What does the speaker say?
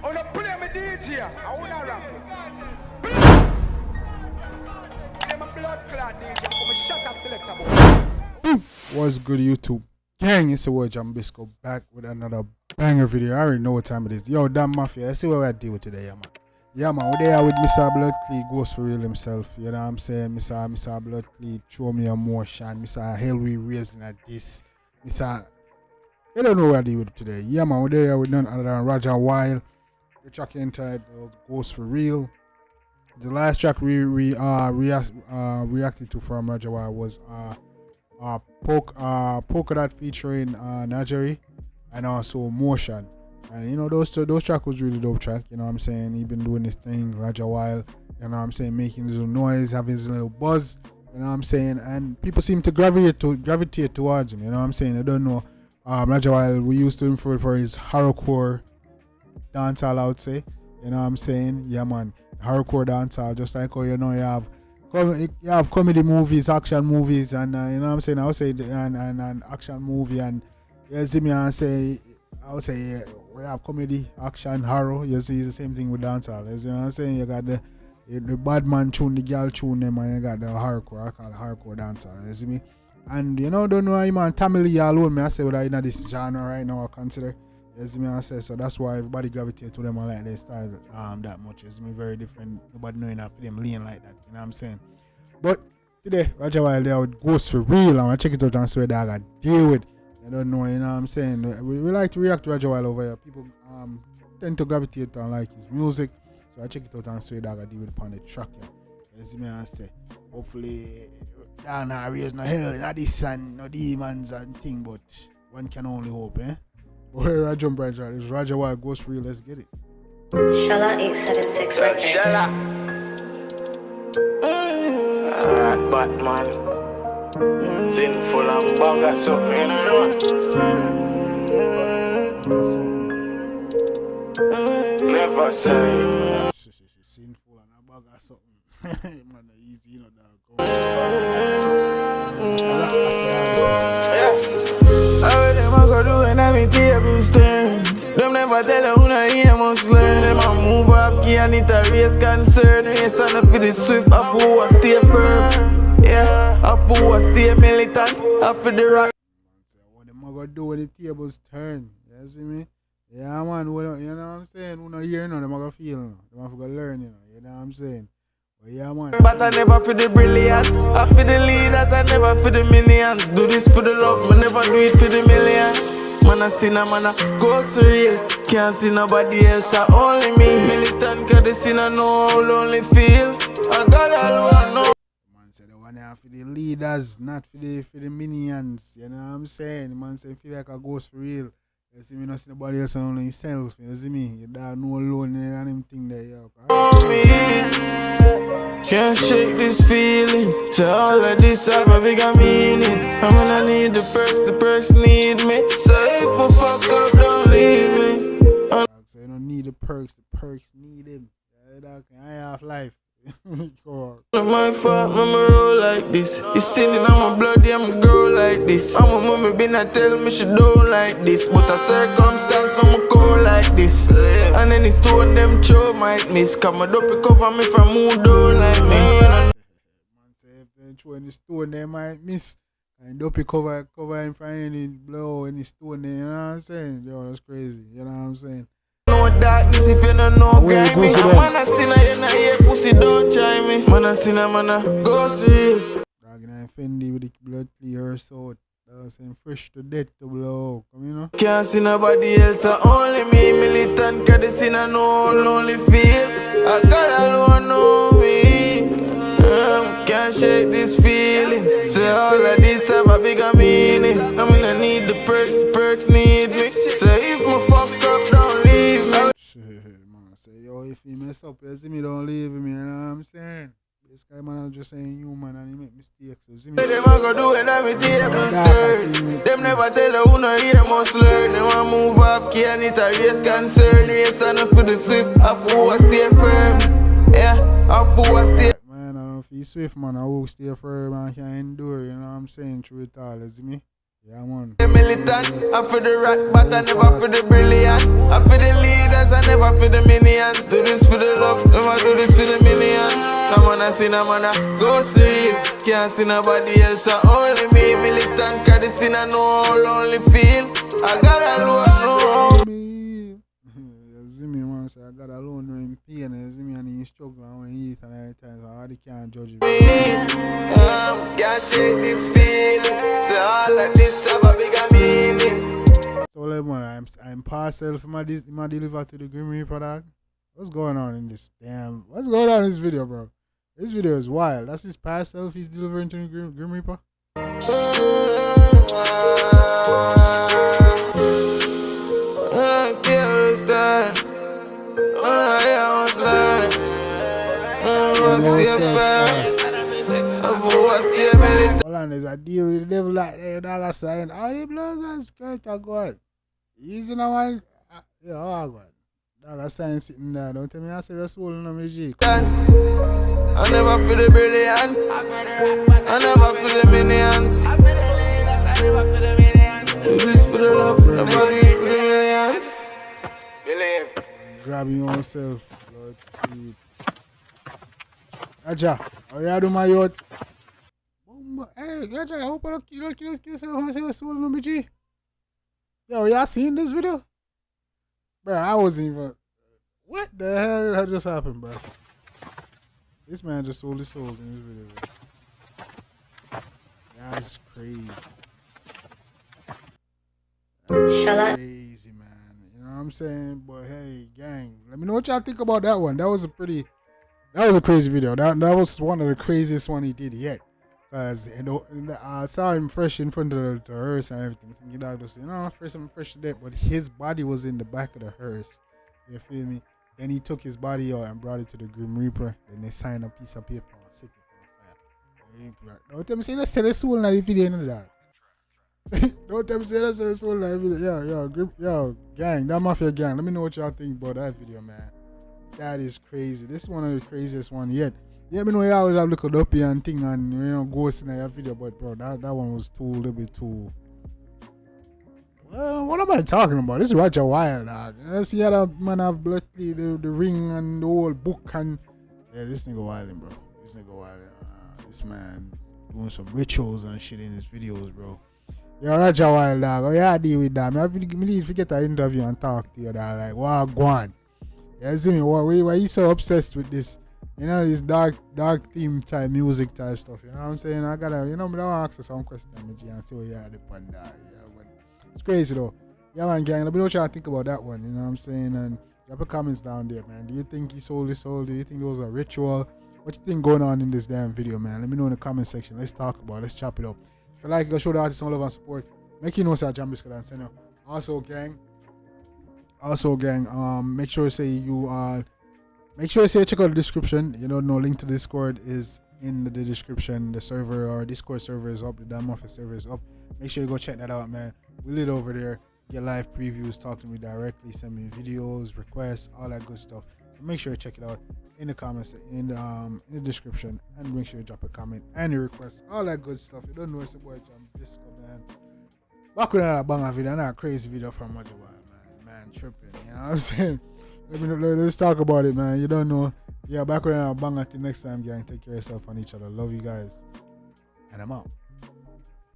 wanna play my DJ. I wanna rap it. Play my blood clot DJ. Come and shut up selector boy. What's good, YouTube gang? It's the word Jambisco back with another banger video. I already know what time it is. Yo, damn mafia. Let's see what I deal with today, yeah man. Yeah man, we're there with Mr. Bloodcleed, Ghost for real himself. You know what I'm saying? Mr. Bloodcleed, show me emotion. Mr. Hellway raising at this. Mr. I don't know what I deal with today. Yeah man, we're there with none other than RajahWild. The track entitled Ghost for Real. The last track we reacted to from RajahWild was Polka Dot featuring Najeri and also Motion. And you know those tracks was really dope track, you know what I'm saying? He been doing this thing, RajahWild, you know what I'm saying, making his little noise, having his little buzz, you know what I'm saying, and people seem to gravitate towards him, you know what I'm saying? I don't know. RajahWild, we used to him for his horrorcore dancehall, I would say, you know what I'm saying? Yeah man, horrorcore dancehall, just like how you know you have comedy movies, action movies, and you know what I'm saying, I would say an action movie, and you see me and say, I would say we have comedy, action, horror. You see, it's the same thing with dancehall. You know what I'm saying? You got the bad man tune, the girl tune them, and you got the hardcore. I call it hardcore dancehall. You see me? And you know, don't know him and Tamil alone. Me I say what I in this genre right now. I consider. You see me? I say so. That's why everybody gravitate to them and like their style that much. You see me? Very different. Nobody knowing how for them lean like that. You know what I'm saying? But today, RajahWild there with Ghost for Real. I'm gonna check it out and see what I got to deal with. I don't know, you know what I'm saying? We like to react to RajahWild over here. People tend to gravitate on like his music. So I check it out and see that I deal with upon the track. Yeah. You see me and say, hopefully down now raise no hell, not this and no demons and thing, but one can only hope, eh? But where I jump right now, it's RajahWild Ghost for Real, let's get it. Shala 876 right there. Shala. Batman. Sinful and bugger something, you know. Never say. Sinful and a bugger something. Man, easy, you know, dog. How them I go do when I'm in tables turn? Them never tell her who not hear must learn. Them a move off key and it a raise concern. Race on up for the swift of who a stay firm. Yeah, I who a stay militant. I for the rock. What them I go do when the tables turn? You see me? Yeah man, you know what I'm saying? Who not hear no, them I go feel no. Them I go learn, you know what I'm saying? But yeah man. But I never for the brilliant. I for the leaders, I never for the minions. Do this for the love, me never do it for the millions. Man I see no man I Ghost for Real. Can't see nobody else, I only me. Militant cause they see no know how lonely feel. I got all I know. Man said the one for the leaders, not for the minions. You know what I'm saying? The man say feel like a Ghost for Real. You see me not see nobody else only himself. You see me? You don't know alone and them thing there, yo. Can't shake this feeling. So all of this have a bigger meaning. I'm gonna need the perks need me. So if I fuck up, don't leave me. So you don't need the perks need him. I have life. My fault, mama roll like this. It's sinning on my blood, yeah, I'm grow like this. I'm a mama been a tell me she don't like this. But a circumstance, mama go like this. And then it's two of them show might miss. Come a dopey cover me from who don't like me. Man say if they throw any stone they might miss. And dopey cover him from any blow, any stone there, you know what I'm saying? Yo, that's crazy, you know what I'm saying? No darkness if you don't know grind me. Man a sinner, you not hear pussy, don't try me. Man a sinner, man a Ghost Real. Dog and I Fendi with the blood clear so that's fresh to death to blow. Come you know? Can't see nobody else, only me. Militant cause the sinner know how lonely feel. I got alone know me. Can't shake this feeling. Say all of this have a bigger meaning. I'm gonna need the perks need me. Say if my fuck up, don't leave me. Shit, man. Say, yo, if you mess up, you see me, don't leave me, you know what I'm saying? This guy, man, I'm just saying human and he make mistakes. You see me? Them I go do when I'm in table stirred. Them never tell her who no hear must learn. Them a move off key and it a raise concern. Race on up for the swift, of who I stay firm. Yeah, of who I stay. Man, I don't know if he's swift, man. I will stay firm and can endure, you know what I'm saying? Through it all, you see me? Yeah, man. Militant, I for the rat, but I never for the brilliant. I for the leaders, I never for the minions. Do this for the love, never do this for the minions. Come on, I see no man, go real. Can't see nobody else, only me. Militant, cause this in a no lonely feel. I got alone, no. You see me, man, say I got alone, no in pain. You see me, and he struggle when he eat and everything, so I can't judge you. Can't shake this feeling. So all of this have a bigger meaning. So, like, man, I'm parcel for my deliver to the Grim Reaper, dog. What's going on in this? Damn, what's going on in this video, bro? This video is wild. That's his parcel he's delivering to the Grim Reaper. Hold on, there's a deal with the devil like that, dog. I saying, all the blows and skirt are good. Easy now, one. Yeah, oh, God. Dog, I saying sitting there. Don't tell me I say that's all in my G. I never feel the brilliant. I never feel the minions. I never feel the minions. Do this for the love, nobody for the millions. Believe. Grabbing yourself, Lord. Please. Rajah, how you do my yacht? Hey, Rajah, I hope I don't kill yourself and say that's all in my G. Yo, y'all seen this video? Bro, I wasn't even. What the hell had just happened, bro? This man just sold his soul in this video, bro. That's crazy. That's crazy, man. You know what I'm saying? But hey, gang, let me know what y'all think about that one. That was a crazy video. That was one of the craziest one he did yet. Cause I saw him fresh in front of the hearse and everything. You know, just fresh to death, but his body was in the back of the hearse. You feel me? Then he took his body out and brought it to the Grim Reaper. Then they signed a piece of paper and set it on fire. Don't tell me say let's sell the soul in the video, none of that. Don't tell me say let's sell the soul in the video. Yo, gang, that mafia gang. Let me know what y'all think about that video, man. That is crazy. This is one of the craziest one yet. Yeah, me know you always have looked up here and thing and you know ghosts in your video, but bro, that one was a little bit too. Well, what am I talking about? This is RajahWild, dog. You see how that man have blood the ring and the whole book and yeah, this nigga wilding, bro. This nigga wilding. This man doing some rituals and shit in his videos, bro. Yo, RajahWild, dog. Oh yeah, I deal with that. I need to get an interview and talk to you, dog. Like, wow, go on. You see me? Why you so obsessed with this? You know, this dark theme type music type stuff. You know what I'm saying? I gotta, you know, I don't ask you some questions, and see what you had upon that. Yeah, but it's crazy though. Yeah, man, gang. Let me know what y'all think about that one. You know what I'm saying? And drop a comments down there, man. Do you think he sold his soul? Do you think there was a ritual? What you think going on in this damn video, man? Let me know in the comment section. Let's talk about it. Let's chop it up. If you like, go show the artist some love and support. Make you know say Jambisco and send you. Also, gang. Make sure you say check out the description. You know, no link to Discord is in the description. The server or Discord server is up. The Damn Office server is up. Make sure you go check that out, man. We lit over there. Get live previews. Talk to me directly. Send me videos, requests, all that good stuff. So make sure you check it out in the comments, in the description, and make sure you drop a comment and your requests, all that good stuff. You don't know it's a boy Jambisco, man. Back with another banger video, another crazy video from RajahWild, man, tripping. You know what I'm saying? Let's talk about it, man. You don't know. Yeah, back with another banger. Till next time, gang. Take care of yourself and each other. Love you guys, and I'm out.